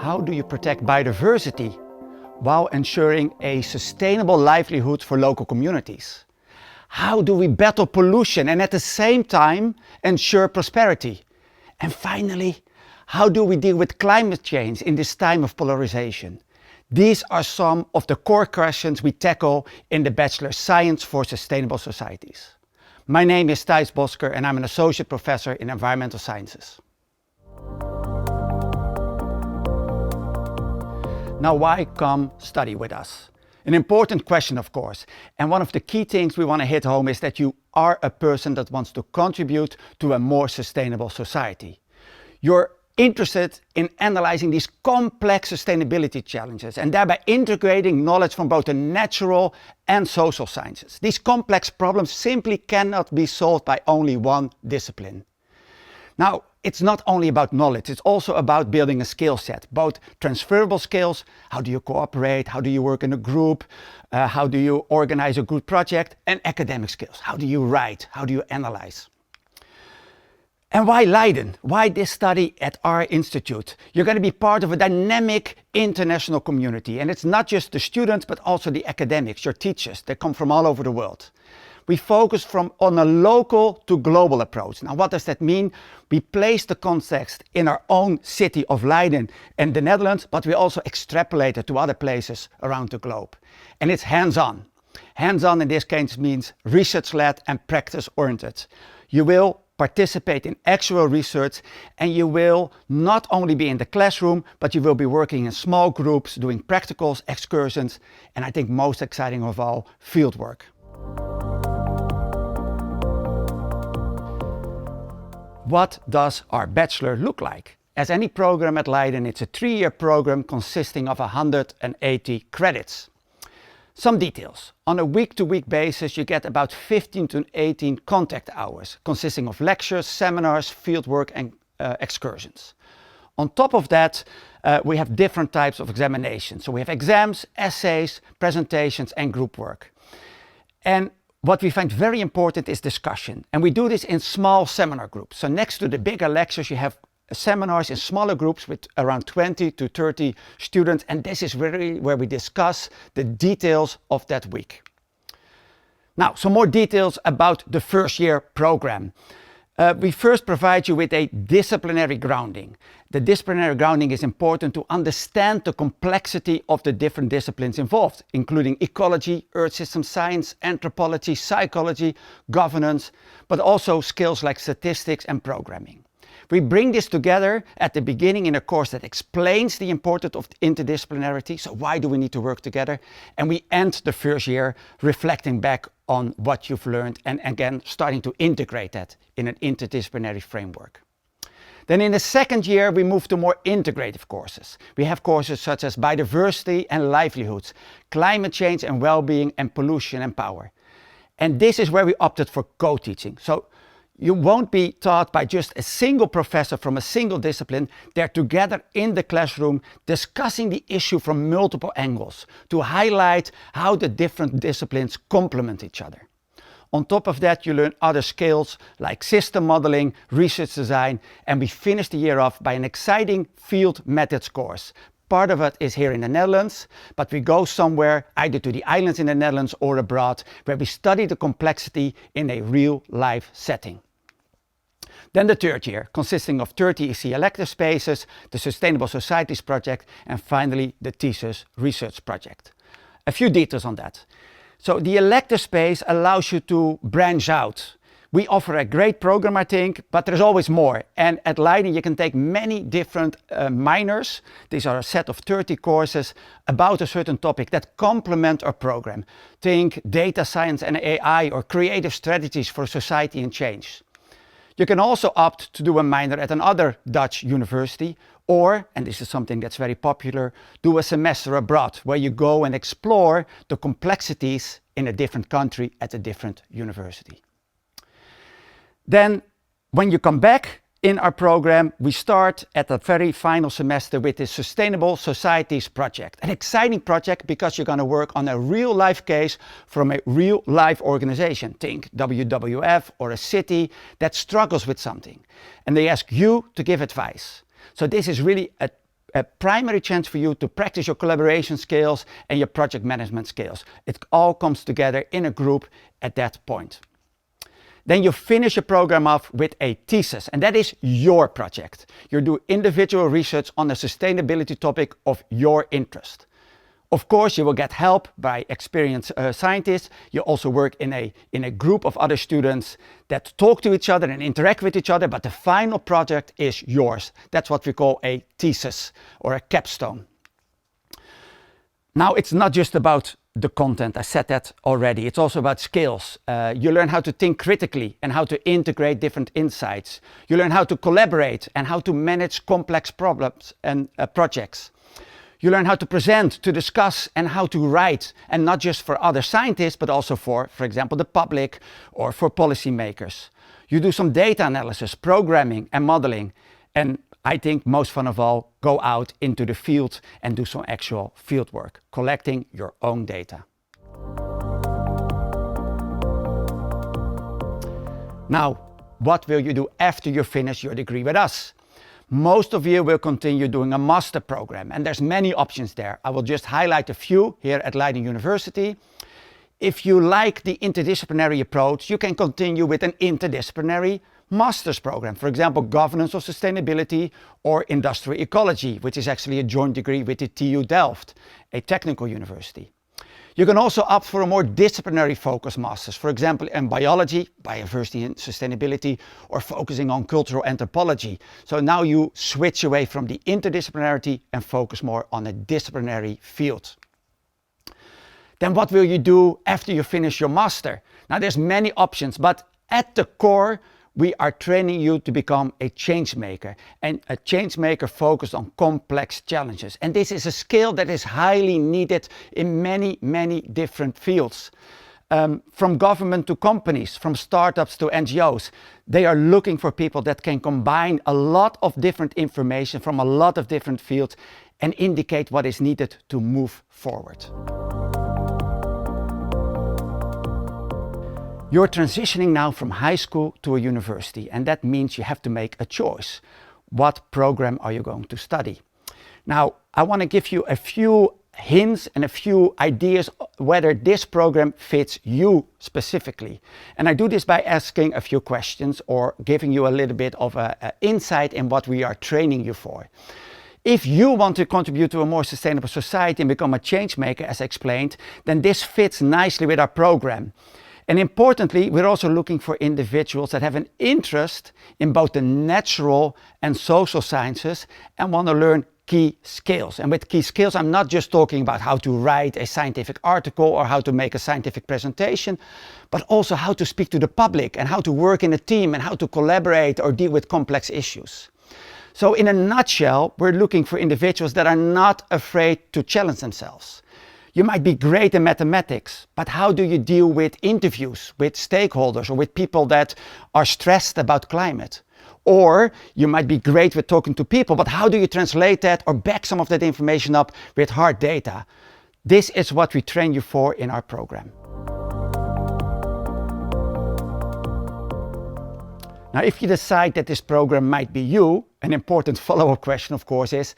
How do you protect biodiversity while ensuring a sustainable livelihood for local communities? How do we battle pollution and at the same time ensure prosperity? And finally, how do we deal with climate change in this time of polarization? These are some of the core questions we tackle in the Bachelor Science for Sustainable Societies. My name is Thijs Bosker and I'm an Associate Professor in Environmental Sciences. Now, why come study with us? An important question, of course, and one of the key things we want to hit home is that you are a person that wants to contribute to a more sustainable society. You're interested in analyzing these complex sustainability challenges and thereby integrating knowledge from both the natural and social sciences. These complex problems simply cannot be solved by only one discipline. Now, it's not only about knowledge, it's also about building a skill set, both transferable skills, how do you cooperate, how do you work in a group, how do you organize a group project, and academic skills, how do you write, how do you analyze. And why Leiden? Why this study at our institute? You're going to be part of a dynamic international community, and it's not just the students but also the academics, your teachers, they come from all over the world. We focus on a local to global approach. Now, what does that mean? We place the context in our own city of Leiden in the Netherlands, but we also extrapolate it to other places around the globe. And it's hands-on. Hands-on in this case means research-led and practice-oriented. You will participate in actual research and you will not only be in the classroom, but you will be working in small groups, doing practicals, excursions, and I think most exciting of all, fieldwork. What does our Bachelor look like? As any program at Leiden, it's a 3-year program consisting of 180 credits. Some details. On a week-to-week basis, you get about 15 to 18 contact hours, consisting of lectures, seminars, fieldwork and excursions. On top of that, we have different types of examinations. So we have exams, essays, presentations and group work. And what we find very important is discussion, and we do this in small seminar groups. So next to the bigger lectures, you have seminars in smaller groups with around 20 to 30 students, and this is really where we discuss the details of that week. Now, some more details about the first year program. We first provide you with a disciplinary grounding. The disciplinary grounding is important to understand the complexity of the different disciplines involved, including ecology, earth system science, anthropology, psychology, governance, but also skills like statistics and programming. We bring this together at the beginning in a course that explains the importance of interdisciplinarity, so why do we need to work together? And we end the first year reflecting back on what you've learned and again starting to integrate that in an interdisciplinary framework. Then in the second year we move to more integrative courses. We have courses such as biodiversity and livelihoods, climate change and well-being and pollution and power. And this is where we opted for co-teaching. So you won't be taught by just a single professor from a single discipline. They're together in the classroom discussing the issue from multiple angles to highlight how the different disciplines complement each other. On top of that, you learn other skills like system modeling, research design, and we finish the year off by an exciting field methods course. Part of it is here in the Netherlands, but we go somewhere either to the islands in the Netherlands or abroad where we study the complexity in a real life setting. Then the third year, consisting of 30 EC elective spaces, the Sustainable Societies project, and finally the thesis research project. A few details on that. So the elective space allows you to branch out. We offer a great program, I think, but there's always more. And at Leiden you can take many different minors. These are a set of 30 courses about a certain topic that complement our program. Think data science and AI or creative strategies for society and change. You can also opt to do a minor at another Dutch university or, and this is something that's very popular, do a semester abroad where you go and explore the complexities in a different country at a different university. Then when you come back in our program, we start at the very final semester with the Sustainable Societies project. An exciting project because you're going to work on a real life case from a real life organization. Think WWF or a city that struggles with something. And they ask you to give advice. So this is really a primary chance for you to practice your collaboration skills and your project management skills. It all comes together in a group at that point. Then you finish your program off with a thesis, and that is your project. You do individual research on a sustainability topic of your interest. Of course, you will get help by experienced scientists. You also work in a group of other students that talk to each other and interact with each other, but the final project is yours. That's what we call a thesis or a capstone. Now, it's not just about the content, I said that already. It's also about skills. You learn how to think critically and how to integrate different insights. You learn how to collaborate and how to manage complex problems and projects. You learn how to present, to discuss, and how to write, and not just for other scientists, but also for example, the public or for policymakers. You do some data analysis, programming, and modeling, and I think most fun of all, go out into the field and do some actual field work, collecting your own data. Now, what will you do after you finish your degree with us? Most of you will continue doing a master program, and there's many options there. I will just highlight a few here at Leiden University. If you like the interdisciplinary approach, you can continue with an interdisciplinary master's program. For example, governance of sustainability or industrial ecology, which is actually a joint degree with the TU Delft, a technical university. You can also opt for a more disciplinary focused master's, for example, in biology, biodiversity and sustainability, or focusing on cultural anthropology. So now you switch away from the interdisciplinarity and focus more on a disciplinary field. Then what will you do after you finish your master? Now there's many options, but at the core, we are training you to become a change maker, and a change maker focused on complex challenges. And this is a skill that is highly needed in many different fields. From government to companies, from startups to NGOs, they are looking for people that can combine a lot of different information from a lot of different fields and indicate what is needed to move forward. You're transitioning now from high school to a university, and that means you have to make a choice. What program are you going to study? Now, I want to give you a few hints and a few ideas whether this program fits you specifically. And I do this by asking a few questions or giving you a little bit of an insight in what we are training you for. If you want to contribute to a more sustainable society and become a change maker, as explained, then this fits nicely with our program. And importantly, we're also looking for individuals that have an interest in both the natural and social sciences and want to learn key skills. And with key skills, I'm not just talking about how to write a scientific article or how to make a scientific presentation, but also how to speak to the public and how to work in a team and how to collaborate or deal with complex issues. So in a nutshell, we're looking for individuals that are not afraid to challenge themselves. You might be great in mathematics, but how do you deal with interviews with stakeholders or with people that are stressed about climate? Or you might be great with talking to people, but how do you translate that or back some of that information up with hard data? This is what we train you for in our program. Now, if you decide that this program might be you, an important follow-up question, of course, is,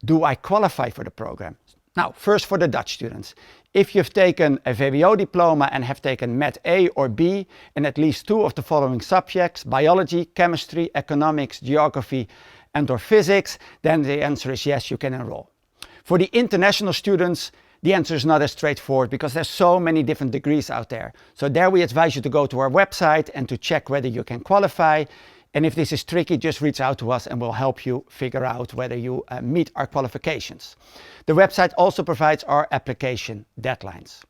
do I qualify for the program? Now, first for the Dutch students. If you've taken a VWO diploma and have taken Mat A or B in at least 2 of the following subjects, biology, chemistry, economics, geography, and/or physics, then the answer is yes, you can enroll. For the international students, the answer is not as straightforward because there's so many different degrees out there. So there we advise you to go to our website and to check whether you can qualify. And if this is tricky, just reach out to us and we'll help you figure out whether you meet our qualifications. The website also provides our application deadlines.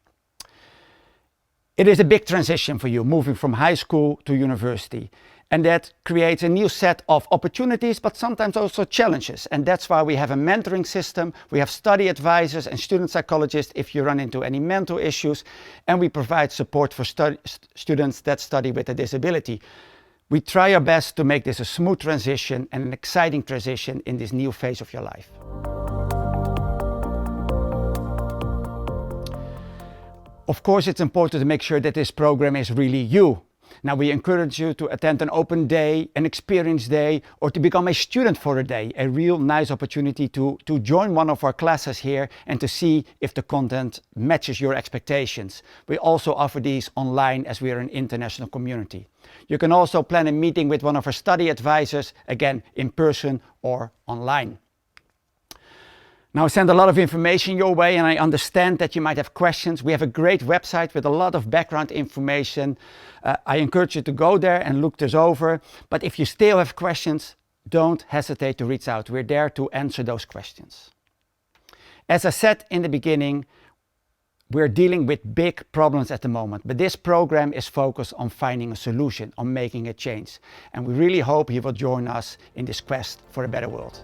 It is a big transition for you, moving from high school to university. And that creates a new set of opportunities, but sometimes also challenges. And that's why we have a mentoring system. We have study advisors and student psychologists if you run into any mental issues. And we provide support for students that study with a disability. We try our best to make this a smooth transition and an exciting transition in this new phase of your life. Of course, it's important to make sure that this program is really you. Now we encourage you to attend an open day, an experience day, or to become a student for a day. A real nice opportunity to join one of our classes here and to see if the content matches your expectations. We also offer these online as we are an international community. You can also plan a meeting with one of our study advisors, again in person or online. Now I send a lot of information your way and I understand that you might have questions. We have a great website with a lot of background information. I encourage you to go there and look this over. But if you still have questions, don't hesitate to reach out. We're there to answer those questions. As I said in the beginning, we're dealing with big problems at the moment, but this program is focused on finding a solution, on making a change. And we really hope you will join us in this quest for a better world.